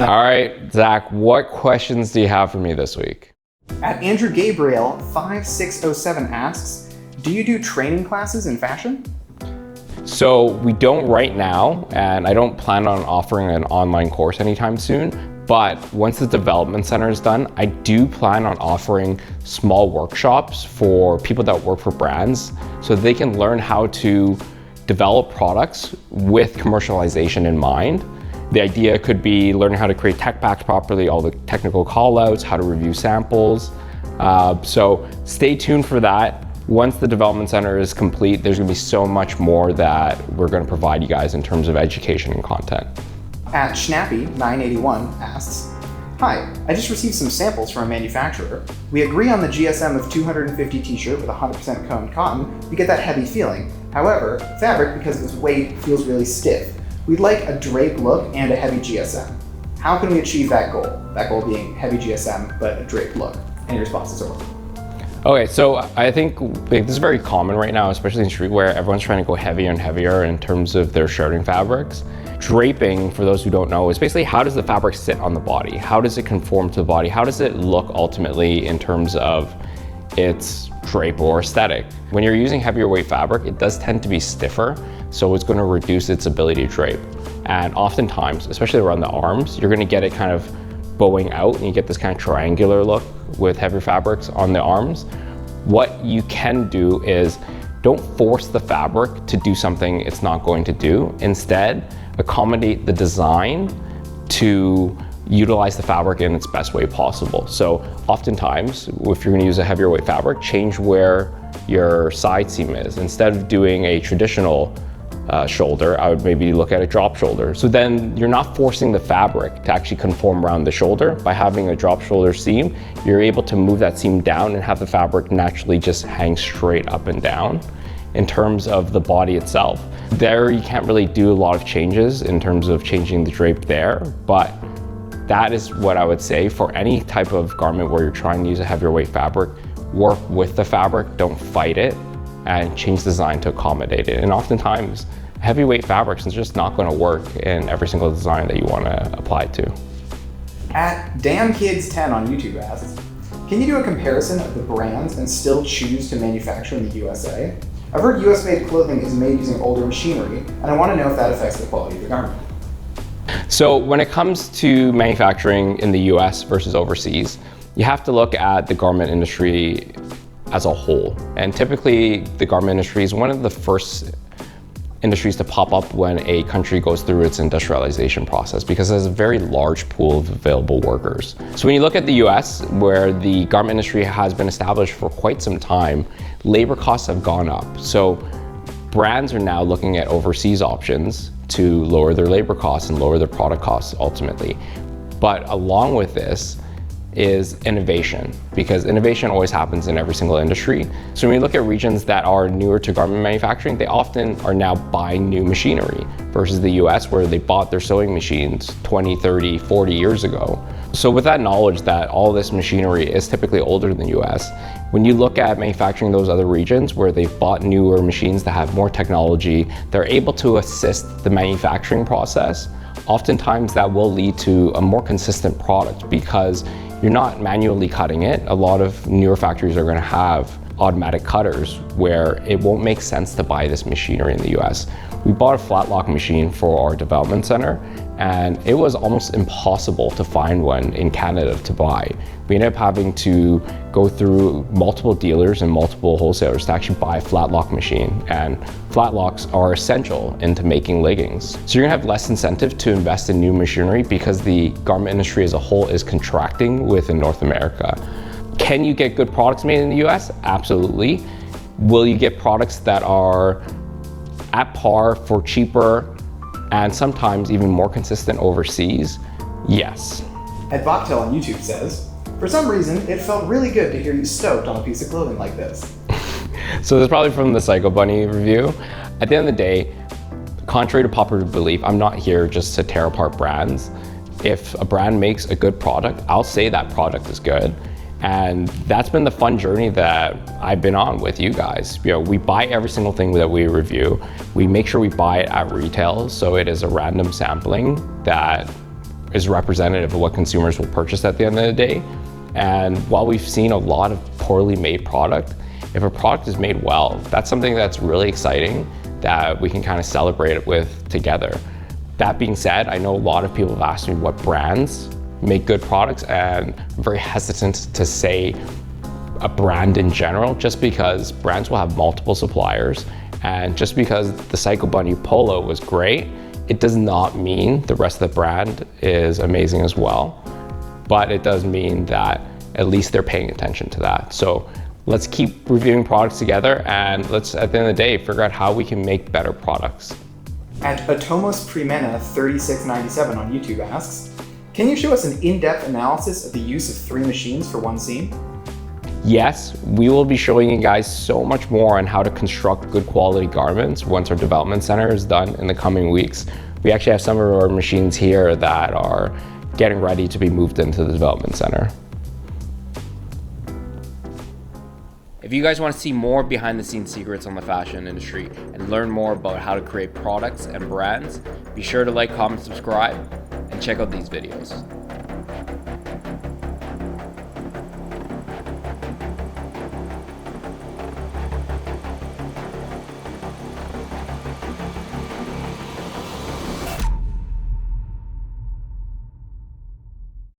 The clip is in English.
All right, Zach, what questions do you have for me this week? At Andrew Gabriel 5607 asks, do you do training classes in fashion? So we don't right now, and I don't plan on offering an online course anytime soon. But once the development center is done, I do plan on offering small workshops for people that work for brands so they can learn how to develop products with commercialization in mind. The idea could be learning how to create tech packs properly, all the technical call outs, how to review samples. So stay tuned for that. Once the development center is complete, there's gonna be so much more that we're gonna provide you guys in terms of education and content. At Schnappy981 asks, hi, I just received some samples from a manufacturer. We agree on the GSM of 250 t-shirt with 100% coned cotton. You get that heavy feeling. However, fabric, because of its weight, feels really stiff. We'd like a drape look and a heavy GSM. How can we achieve that goal? That goal being heavy GSM, but a drape look. Any responses over? Okay, so I think this is very common right now, especially in streetwear. Everyone's trying to go heavier and heavier in terms of their shirting fabrics. Draping, for those who don't know, is basically how does the fabric sit on the body? How does it conform to the body? How does it look ultimately in terms of its drape or aesthetic? When you're using heavier weight fabric, it does tend to be stiffer, so it's going to reduce its ability to drape. And oftentimes, especially around the arms, you're going to get it kind of bowing out and you get this kind of triangular look with heavier fabrics on the arms. What you can do is don't force the fabric to do something it's not going to do. Instead, accommodate the design to utilize the fabric in its best way possible. So oftentimes, if you're going to use a heavier weight fabric, change where your side seam is. Instead of doing a traditional shoulder, I would maybe look at a drop shoulder. So then you're not forcing the fabric to actually conform around the shoulder. By having a drop shoulder seam, you're able to move that seam down and have the fabric naturally just hang straight up and down. In terms of the body itself, there you can't really do a lot of changes in terms of changing the drape there, but that is what I would say for any type of garment where you're trying to use a heavier weight fabric. Work with the fabric, don't fight it, and change design to accommodate it. And oftentimes, heavyweight fabrics is just not going to work in every single design that you want to apply it to. At DamnKids10 on YouTube asks, can you do a comparison of the brands and still choose to manufacture in the USA? I've heard US-made clothing is made using older machinery, and I want to know if that affects the quality of the garment. So when it comes to manufacturing in the US versus overseas, you have to look at the garment industry as a whole. And typically the garment industry is one of the first industries to pop up when a country goes through its industrialization process because there's a very large pool of available workers. So when you look at the US, where the garment industry has been established for quite some time, labor costs have gone up. So brands are now looking at overseas options to lower their labor costs and lower their product costs ultimately. But along with this is innovation, because innovation always happens in every single industry. So when you look at regions that are newer to garment manufacturing, they often are now buying new machinery versus the US where they bought their sewing machines 20, 30, 40 years ago. So with that knowledge that all this machinery is typically older than the US, when you look at manufacturing those other regions where they've bought newer machines that have more technology, they're able to assist the manufacturing process. Oftentimes that will lead to a more consistent product because you're not manually cutting it. A lot of newer factories are going to have automatic cutters where it won't make sense to buy this machinery in the US. We bought a flat lock machine for our development center and it was almost impossible to find one in Canada to buy. We ended up having to go through multiple dealers and multiple wholesalers to actually buy a flat lock machine, and flat locks are essential into making leggings. So you're gonna have less incentive to invest in new machinery because the garment industry as a whole is contracting within North America. Can you get good products made in the US? Absolutely. Will you get products that are at par for cheaper and sometimes even more consistent overseas? Yes. Ed Bachtel on YouTube says, for some reason, it felt really good to hear you stoked on a piece of clothing like this. So this is probably from the Psycho Bunny review. At the end of the day, contrary to popular belief, I'm not here just to tear apart brands. If a brand makes a good product, I'll say that product is good. And that's been the fun journey that I've been on with you guys. You know, we buy every single thing that we review. We make sure we buy it at retail, so it is a random sampling that is representative of what consumers will purchase at the end of the day. And while we've seen a lot of poorly made product, if a product is made well, that's something that's really exciting that we can kind of celebrate it with together. That being said, I know a lot of people have asked me what brands make good products, and I'm very hesitant to say a brand in general, just because brands will have multiple suppliers, and just because the Psycho Bunny polo was great, it does not mean the rest of the brand is amazing as well. But it does mean that at least they're paying attention to that. So let's keep reviewing products together, and let's, at the end of the day, figure out how we can make better products. At Atomos Primena 3697 on YouTube asks, can you show us an in-depth analysis of the use of 3 machines for one scene? Yes, we will be showing you guys so much more on how to construct good quality garments once our development center is done in the coming weeks. We actually have some of our machines here that are getting ready to be moved into the development center. If you guys want to see more behind the scenes secrets on the fashion industry and learn more about how to create products and brands, be sure to like, comment, subscribe, and check out these videos.